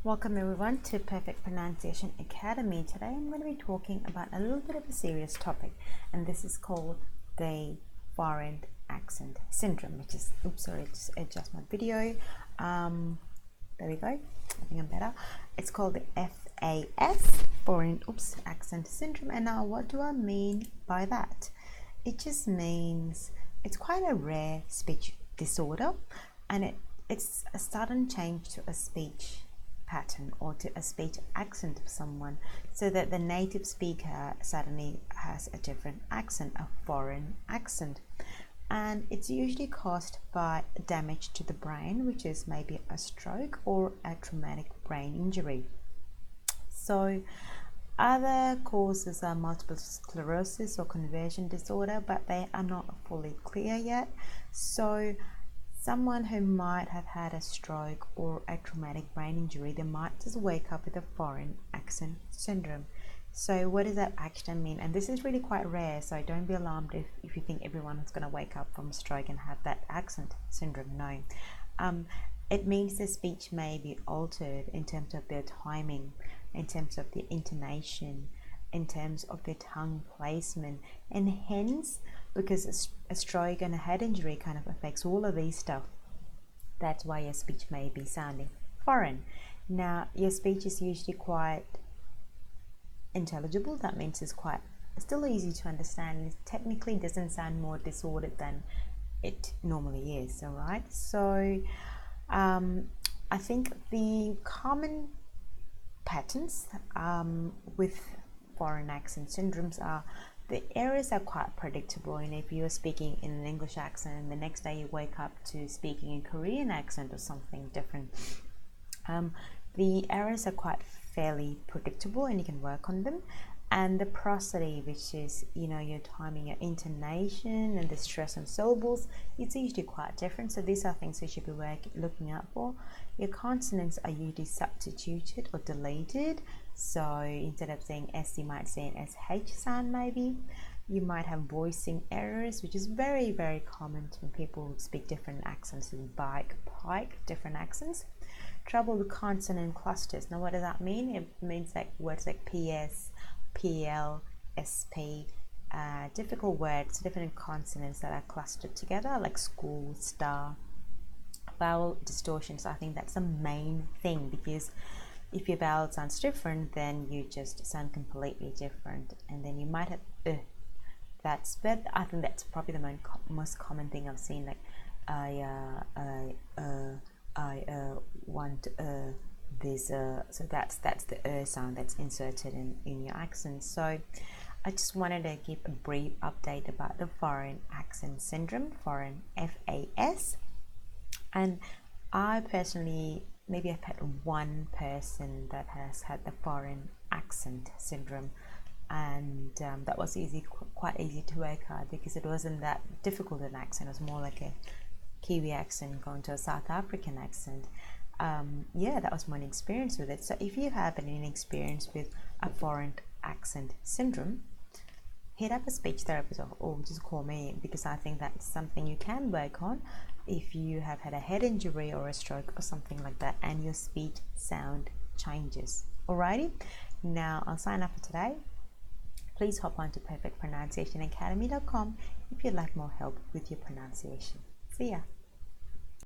Welcome everyone to Perfect Pronunciation Academy. Today I'm going to be talking about a little bit of a serious topic, and this is called the foreign accent syndrome, which is, oops, sorry, just adjust my video. There we go. I think I'm better. It's called the FAS, foreign accent syndrome. And now what do I mean by that? It just means it's quite a rare speech disorder, and it's a sudden change to a speech pattern or to a speech accent of someone, so that the native speaker suddenly has a different accent, a foreign accent. And it's usually caused by damage to the brain, which is maybe a stroke or a traumatic brain injury. So other causes are multiple sclerosis or conversion disorder, but they are not fully clear yet. So someone who might have had a stroke or a traumatic brain injury, they might just wake up with a foreign accent syndrome. So what does that actually mean? And this is really quite rare, so don't be alarmed if you think everyone is going to wake up from a stroke and have that accent syndrome. No. It means the speech may be altered in terms of their timing, in terms of the intonation, in terms of their tongue placement, and hence, because a stroke and a head injury kind of affects all of these stuff, that's why your speech may be sounding foreign. Now, your speech is usually quite intelligible. That means it's quite still easy to understand. It technically doesn't sound more disordered than it normally is. All right, so I think the common patterns with foreign accent syndromes are the areas are quite predictable, and if you're speaking in an English accent and the next day you wake up to speaking in Korean accent or something different, the areas are quite fairly predictable and you can work on them. And the prosody, which is, your timing, your intonation and the stress on syllables, it's usually quite different. So these are things you should be looking out for. Your consonants are usually substituted or deleted. So instead of saying S, you might say an SH sound maybe. You might have voicing errors, which is very, very common when people speak different accents, bike, pike, different accents. Trouble with consonant clusters. Now what does that mean? It means like words like PS, PL, SP, difficult words, different consonants that are clustered together, like school, star. Vowel distortions, I think that's the main thing, because if your vowel sounds different, then you just sound completely different, and then you might have but I think that's probably the most common thing I've seen, like I want this, so that's the sound that's inserted in your accent. So I just wanted to give a brief update about the foreign accent syndrome, foreign FAS. And I personally, maybe I've had one person that has had the foreign accent syndrome, and that was quite easy to work out, because it wasn't that difficult an accent. It was more like a Kiwi accent going to a South African accent. Yeah, that was my experience with it. So if you have any experience with a foreign accent syndrome, hit up a speech therapist or just call me, because I think that's something you can work on if you have had a head injury or a stroke or something like that and your speech sound changes. Alrighty, now I'll sign up for today. Please hop on to perfectpronunciationacademy.com if you'd like more help with your pronunciation. See ya.